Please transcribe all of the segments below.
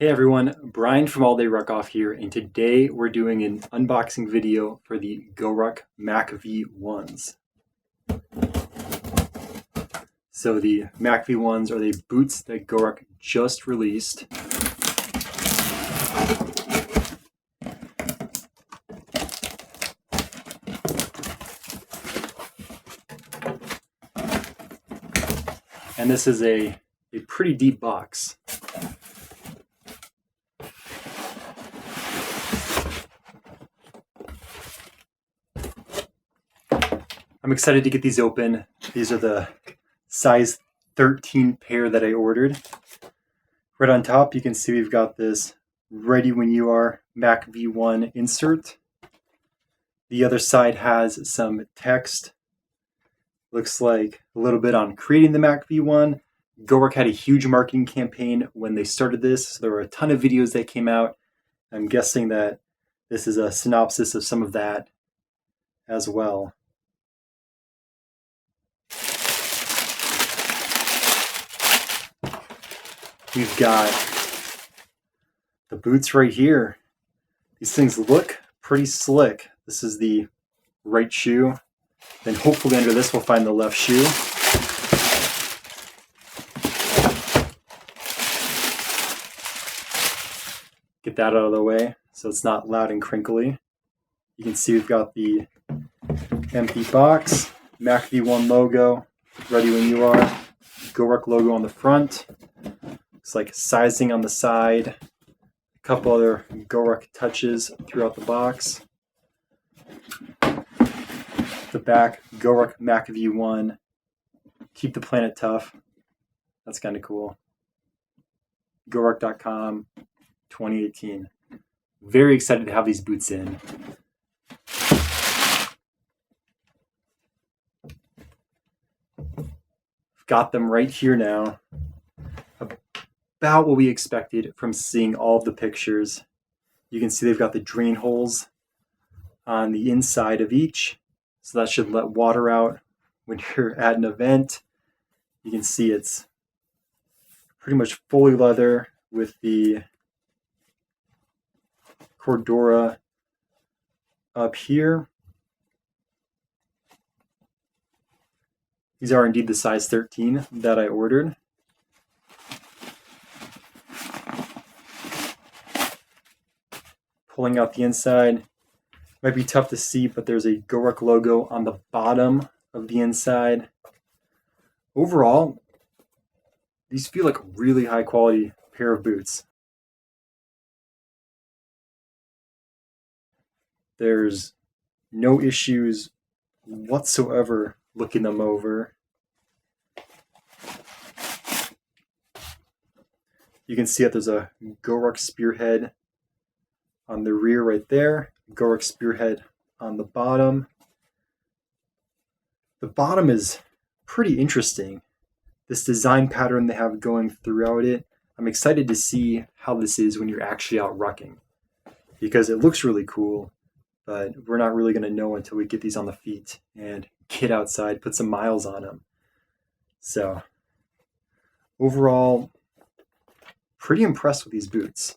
Hey everyone, Brian from All Day Ruck Off here, and today we're doing an unboxing video for the GORUCK MACV-1s. So the MACV-1s are the boots that GORUCK just released. And this is a pretty deep box. I'm excited to get these open. These are the size 13 pair that I ordered. Right on top, you can see we've got this ready when you are MACV-1 insert. The other side has some text. Looks like a little bit on creating the MACV-1. GORUCK had a huge marketing campaign when they started this, so there were a ton of videos that came out. I'm guessing that this is a synopsis of some of that as well. We've got the boots right here. These things look pretty slick. This is the right shoe. Then hopefully under this we'll find the left shoe. Get that out of the way so it's not loud and crinkly. You can see we've got the empty box, MACV-1 logo, ready when you are, GORUCK logo on the front. Looks like sizing on the side, a couple other GORUCK touches throughout the box. The back, GORUCK MACV-1, keep the planet tough. That's kind of cool. GORUCK.com, 2018. Very excited to have these boots in. Got them right here now. About what we expected from seeing all of the pictures. You can see they've got the drain holes on the inside of each, so that should let water out when you're at an event. You can see it's pretty much fully leather with the Cordura up here. These are indeed the size 13 that I ordered. Pulling out the inside, might be tough to see, but there's a GORUCK logo on the bottom of the inside. Overall, these feel like a really high quality pair of boots. There's no issues whatsoever looking them over. You can see that there's a GORUCK spearhead on the rear right there, GORUCK spearhead on the bottom. The bottom is pretty interesting. This design pattern they have going throughout it. I'm excited to see how this is when you're actually out rucking, because it looks really cool, but we're not really going to know until we get these on the feet and get outside, put some miles on them. So overall, pretty impressed with these boots.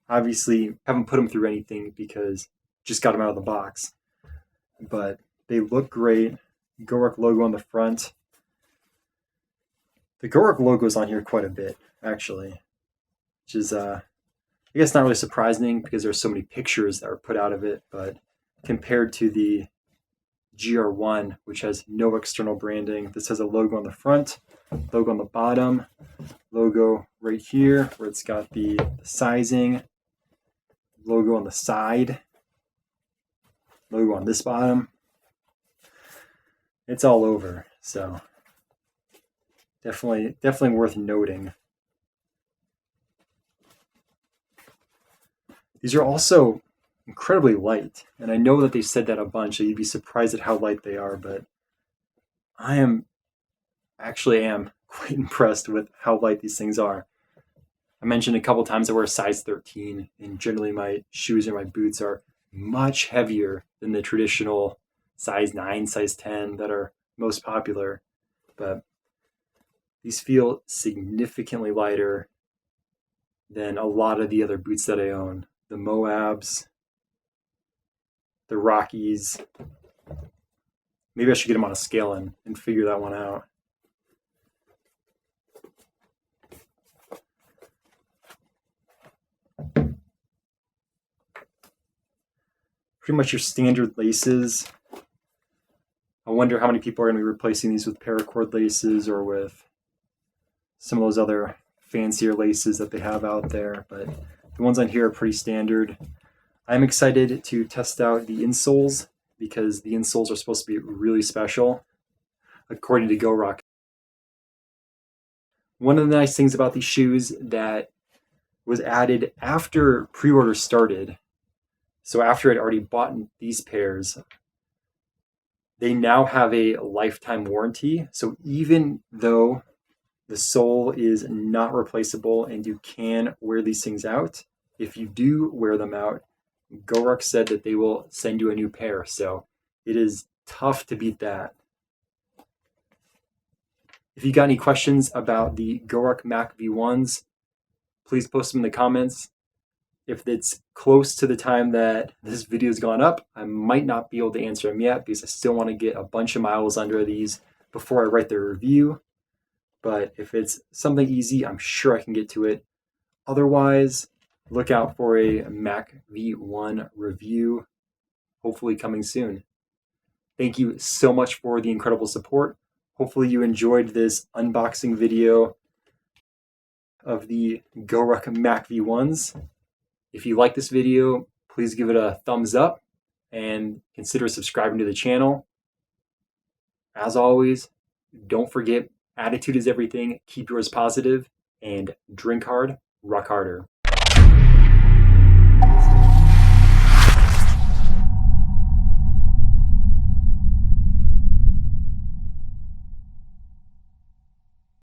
Obviously, haven't put them through anything because just got them out of the box. But they look great. GORUCK logo on the front. The GORUCK logo is on here quite a bit, actually. Which is, I guess, not really surprising because there's so many pictures that were put out of it. But compared to the GR1, which has no external branding, this has a logo on the front, logo on the bottom, logo right here where it's got the sizing, logo on the side, logo on this bottom. It's all over, so definitely worth noting. These are also incredibly light, and I know that they said that a bunch, so you'd be surprised at how light they are, but I am quite impressed with how light these things are. I mentioned a couple times I wear a size 13, and generally my shoes or my boots are much heavier than the traditional size 9, size 10 that are most popular. But these feel significantly lighter than a lot of the other boots that I own. The Moabs, the Rockies. Maybe I should get them on a scale and figure that one out. Pretty much your standard laces. I wonder how many people are going to be replacing these with paracord laces or with some of those other fancier laces that they have out there, but the ones on here are pretty standard. I'm excited to test out the insoles because the insoles are supposed to be really special, according to GORUCK. One of the nice things about these shoes that was added after pre-order started, so after I'd already bought these pairs, they now have a lifetime warranty. So even though the sole is not replaceable and you can wear these things out, if you do wear them out, GORUCK said that they will send you a new pair. So it is tough to beat that. If you got any questions about the GORUCK MACV-1s, please post them in the comments. If it's close to the time that this video's gone up, I might not be able to answer them yet because I still want to get a bunch of miles under these before I write the review. But if it's something easy, I'm sure I can get to it. Otherwise, look out for a MACV-1 review, hopefully coming soon. Thank you so much for the incredible support. Hopefully you enjoyed this unboxing video of the GORUCK MACV-1s. If you like this video, please give it a thumbs up and consider subscribing to the channel. As always, don't forget, attitude is everything. Keep yours positive and drink hard, rock harder.